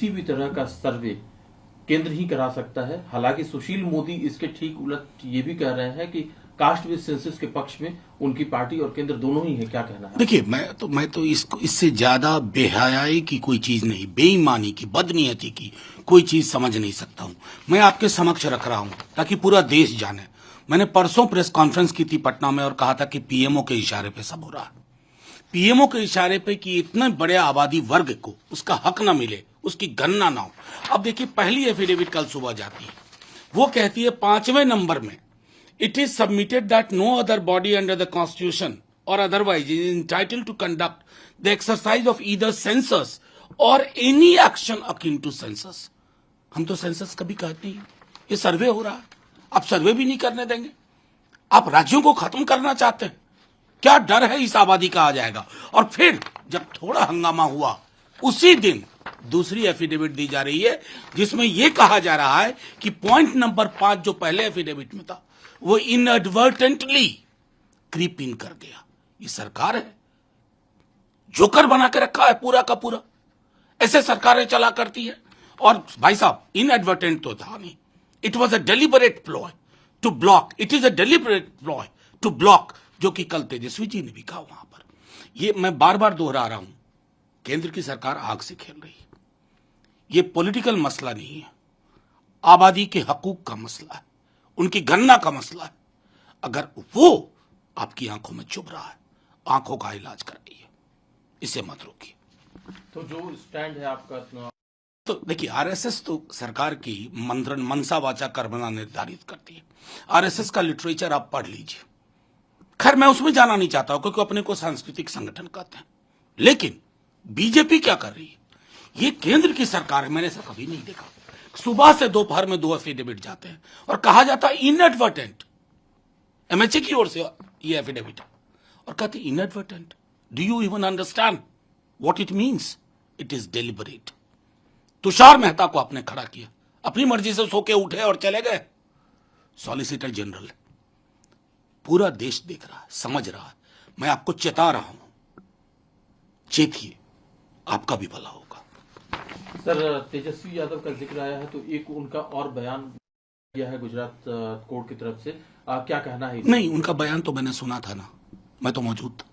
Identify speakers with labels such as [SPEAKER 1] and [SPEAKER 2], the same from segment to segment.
[SPEAKER 1] किसी भी तरह का सर्वे केंद्र ही करा सकता है। हालांकि सुशील मोदी इसके ठीक उलट ये भी कह रहे हैं कि कास्ट बेस्ड सेंसस के पक्ष में उनकी पार्टी और केंद्र दोनों ही है। क्या कहना है?
[SPEAKER 2] देखिए, मैं तो इसको इससे ज्यादा बेहयाई की कोई चीज नहीं, बेईमानी की, बदनीयती की कोई चीज समझ नहीं सकता हूं। मैं आपके समक्ष रख रहा हूं ताकि पूरा देश जाने। मैंने परसों प्रेस कॉन्फ्रेंस की थी पटना में और कहा था कि पीएमओ के इशारे पे सब हो रहा है। पीएमओ के इशारे पे कि इतने बड़े आबादी वर्ग को उसका हक ना मिले, उसकी गणना ना हो। अब देखिए, पहली एफिडेविट कल सुबह जाती है, वो कहती है 5वें नंबर में, it is submitted that no other body under the constitution or otherwise is entitled to conduct the exercise of either census or any action akin to census. हम तो सेंसस कभी कहते नहीं, ये सर्वे हो रहा है, आप सर्वे भी नहीं करने देंगे। आप राज्यों को खत्म करना चाहते हैं। क्या डर है इस आबादी का आ जाएगा। और फिर जब थोड़ा हंगामा हुआ, उसी दिन दूसरी एफिडेविट दी जा रही है जिसमें यह कहा जा रहा है कि पॉइंट नंबर 5 जो पहले एफिडेविट में था वो इनएडवर्टेंटली क्रीप इन कर गया। ये सरकार है, जोकर बना के रखा है पूरा का पूरा। ऐसे सरकारें चला करती है। और भाई साहब, इनएडवर्टेंट तो था नहीं, it was a deliberate ploy to block. It is a deliberate ploy to block, जो कि कल तेजस्वी जी ने भी कहा वहां पर। ये मैं बार बार दोहरा रहा हूं, केंद्र की सरकार आग से खेल रही है। ये पॉलिटिकल मसला नहीं है, आबादी के हकूक का मसला है, उनकी गणना का मसला है। अगर वो आपकी आंखों में चुभ रहा है, आंखों का इलाज कराइए, इसे मत रोकिए।
[SPEAKER 1] तो जो स्टैंड है आपका,
[SPEAKER 2] तो देखिए, आरएसएस तो सरकार की मंत्रण मनसा वाचा कर्मणा निर्धारित करती है। आरएसएस का लिटरेचर आप पढ़ लीजिए। खैर, मैं उसमें जाना नहीं चाहता हूं क्योंकि अपने को सांस्कृतिक संगठन कहते हैं। लेकिन बीजेपी क्या कर रही है? ये केंद्र की सरकार है, मैंने ऐसा कभी नहीं देखा। सुबह से दोपहर में 2 एफिडेविट जाते हैं और कहा जाता है इनएडवर्टेंट। एमएचए की ओर से ये एफिडेविट है और कहते inadvertent. Do you even understand what it means? It is deliberate. Tushar Mehta को आपने खड़ा किया, अपनी मर्जी से सो के उठे और चले गए। सॉलिसिटर जनरल है, पूरा देश देख रहा है, समझ रहा है। मैं आपको चेता रहा हूं, चेतिए, आपका भी भला होगा।
[SPEAKER 1] सर, तेजस्वी यादव का जिक्र आया है तो एक उनका और बयान दिया है गुजरात कोर्ट की तरफ से। क्या कहना है?
[SPEAKER 2] नहीं, उनका बयान तो मैंने सुना था ना, मैं तो मौजूद था।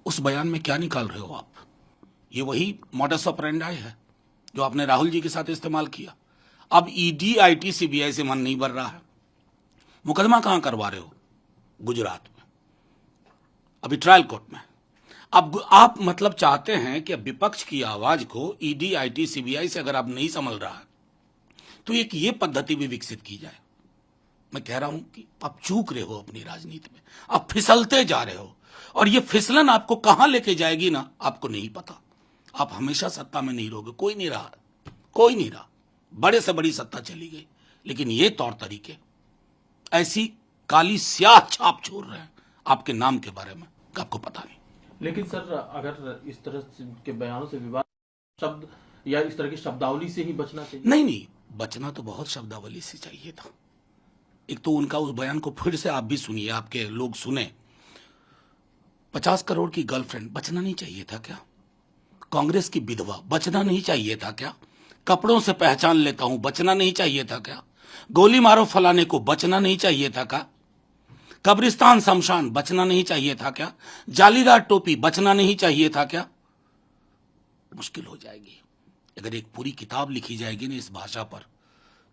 [SPEAKER 2] उस बयान में क्या निकाल रहे हो आप? ये वही मॉडस ऑपरेंडाई है जो आपने राहुल जी के साथ इस्तेमाल किया। अब ईडी, आईटी, सीबीआई से मन नहीं भर रहा है। मुकदमा कहां करवा रहे हो? गुजरात में, अभी ट्रायल कोर्ट में। अब आप मतलब चाहते हैं कि विपक्ष की आवाज को ईडी, आईटी, सीबीआई से अगर आप नहीं संभल रहा है तो एक ये पद्धति भी विकसित की जाए। मैं कह रहा हूं कि आप चूक रहे हो अपनी राजनीति में, आप फिसलते जा रहे हो और ये फिसलन आपको कहां लेके जाएगी ना, आपको नहीं पता। आप हमेशा सत्ता में नहीं रहोगे, कोई नहीं रहा, कोई नहीं रहा। बड़े से बड़ी सत्ता चली गई, लेकिन ये तौर तरीके ऐसी काली स्याह छाप छोड़ रहे हैं आपके नाम के बारे में, आपको पता नहीं।
[SPEAKER 1] लेकिन सर, अगर इस तरह के बयानों से विवाद शब्द या इस तरह की शब्दावली से ही बचना चाहिए।
[SPEAKER 2] नहीं, बचना तो बहुत शब्दावली से चाहिए था। एक तो उनका उस बयान को फिर से आप भी सुनिए, आपके लोग सुने। 50 करोड़ की गर्लफ्रेंड, बचना नहीं चाहिए था क्या? कांग्रेस की विधवा, बचना नहीं चाहिए था क्या? कपड़ों से पहचान लेता हूं, बचना नहीं चाहिए था क्या? गोली मारो फलाने को, बचना नहीं चाहिए था क्या? कब्रिस्तान शमशान, बचना नहीं चाहिए था क्या? जालीदार टोपी, बचना नहीं चाहिए था क्या? मुश्किल हो जाएगी अगर एक पूरी किताब लिखी जाएगी ना इस भाषा पर,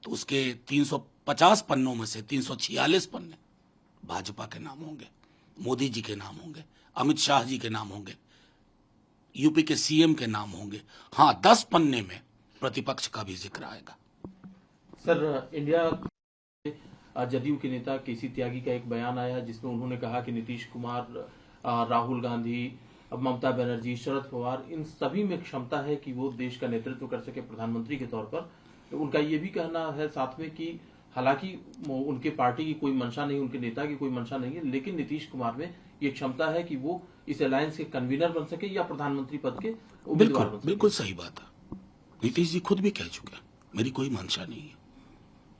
[SPEAKER 2] तो उसके 350 पन्नों में से 346 पन्ने भाजपा के नाम होंगे, मोदी जी के नाम होंगे, अमित शाह जी के नाम होंगे, यूपी के सीएम के नाम होंगे। हां, 10 पन्ने में प्रतिपक्ष का भी जिक्र आएगा।
[SPEAKER 1] सर, इंडिया जदयू के नेता केसी त्यागी का एक बयान आया जिसमें उन्होंने कहा कि नीतीश कुमार, राहुल गांधी, ममता बनर्जी, शरद पवार, इन सभी में क्षमता है कि वो देश का नेतृत्व कर सके प्रधानमंत्री के तौर पर। तो उनका ये भी कहना है साथ में कि हालांकि उनके पार्टी की कोई मंशा नहीं, उनके नेता की कोई मंशा नहीं है, लेकिन नीतीश कुमार में ये क्षमता है कि वो इस अलायंस के कन्वीनर बन सके या प्रधानमंत्री पद के उम्मीदवार बन सके।
[SPEAKER 2] बिल्कुल सही बात है। नीतीश जी खुद भी कह चुके हैं, मेरी कोई मंशा नहीं है।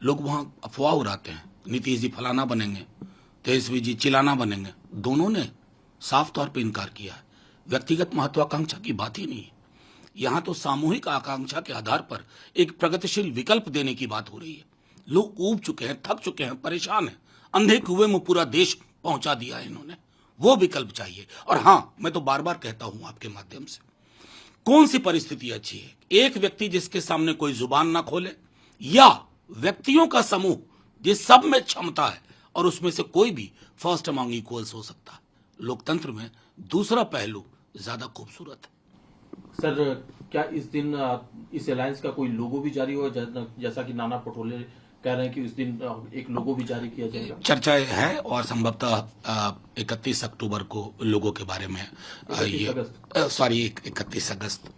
[SPEAKER 2] लोग वहां अफवाह उड़ाते हैं, नीतीश जी फलाना बनेंगे, तेजस्वी जी चिलाना बनेंगे। दोनों ने साफ तौर पे इनकार किया है। व्यक्तिगत महत्वाकांक्षा की बात ही नहीं है। यहाँ तो सामूहिक आकांक्षा के आधार पर एक प्रगतिशील विकल्प देने की बात हो रही है। लोग ऊब चुके हैं, थक चुके हैं, परेशान हैं। अंधे कुएं में पूरा देश पहुंचा दिया है इन्होंने। वो विकल्प चाहिए। और हाँ, मैं तो बार बार कहता हूं आपके माध्यम से, कौन सी परिस्थिति अच्छी है? एक व्यक्ति जिसके सामने कोई जुबान ना खोले, या व्यक्तियों का समूह जिस सब में क्षमता है और उसमें से कोई भी फर्स्ट अमंग इक्वल्स हो सकता है। लोकतंत्र में दूसरा पहलू ज्यादा खूबसूरत है।
[SPEAKER 1] सर, क्या इस दिन इस अलायंस का कोई लोगो भी जारी हुआ, जैसा कि नाना पटोले कह रहे हैं कि उस दिन एक लोगो भी जारी किया जाएगा?
[SPEAKER 2] चर्चा है और संभवतः 31 अक्टूबर को लोगों के बारे में 31 अगस्त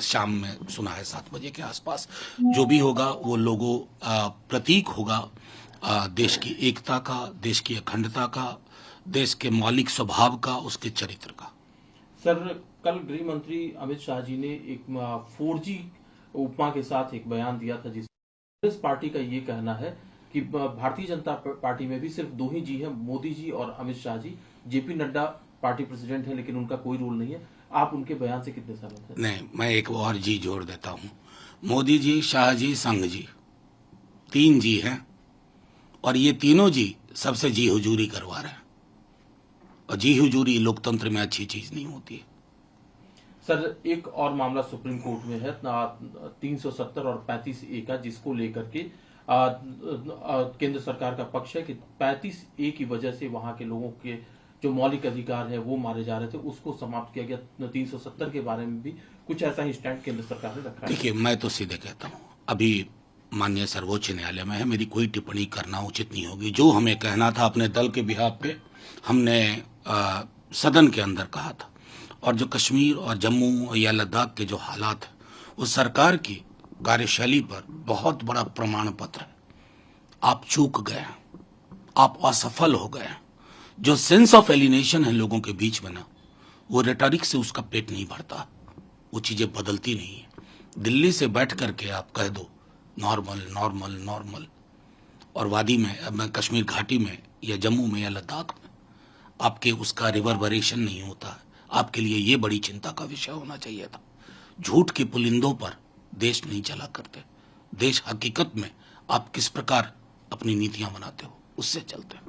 [SPEAKER 2] शाम में सुना है 7 बजे के आसपास। जो भी होगा वो लोगो प्रतीक होगा देश की एकता का, देश की अखंडता का, देश के मौलिक स्वभाव का, उसके चरित्र का।
[SPEAKER 1] सर, कल गृह मंत्री अमित शाह जी ने एक 4G उपमा के साथ एक बयान दिया था, जिस कांग्रेस पार्टी का ये कहना है कि भारतीय जनता पार्टी में भी सिर्फ 2 ही जी हैं, मोदी जी और Amit Shah ji. JP Nadda party president है, लेकिन उनका कोई रोल नहीं है। आप उनके बयान से कितने सहमत हैं?
[SPEAKER 2] नहीं, मैं एक और जी जोड़ देता हूं। मोदी जी, शाह जी, संघ जी, 3 जी हैं और ये तीनों जी सबसे जी हुजूरी करवा रहे हैं। और जी हुजूरी लोकतंत्र में अच्छी चीज नहीं होती है।
[SPEAKER 1] सर, एक और मामला सुप्रीम कोर्ट में है 370 और 35A का, जिसको लेकर के केंद्र सरकार का पक्ष है कि 35A की वजह से वहां के लोगों के जो मौलिक अधिकार है वो मारे जा रहे थे, उसको समाप्त किया गया। 370 के बारे में भी कुछ ऐसा ही स्टैंड केंद्र सरकार ने रखा है।
[SPEAKER 2] देखिए, मैं तो सीधे कहता हूँ, अभी माननीय सर्वोच्च न्यायालय में है, मेरी कोई टिप्पणी करना उचित नहीं होगी। जो हमें कहना था अपने दल के बिहाफ पे, हमने सदन के अंदर कहा था। और जो कश्मीर और जम्मू या लद्दाख के जो हालात है, वो सरकार की कार्यशैली पर बहुत बड़ा प्रमाण पत्र है। आप चूक गए, आप असफल हो गए। जो सेंस ऑफ एलिनेशन है लोगों के बीच में ना, वो रेटोरिक से उसका पेट नहीं भरता, वो चीजें बदलती नहीं है। दिल्ली से बैठ करके आप कह दो नॉर्मल नॉर्मल नॉर्मल, और वादी में, अब कश्मीर घाटी में या जम्मू में या लद्दाख में आपके उसका रिवर्बरेशन नहीं होता है। आपके लिए ये बड़ी चिंता का विषय होना चाहिए था। झूठ के पुलिंदों पर देश नहीं चला करते। देश हकीकत में आप किस प्रकार अपनी नीतियां बनाते हो, उससे चलते हैं।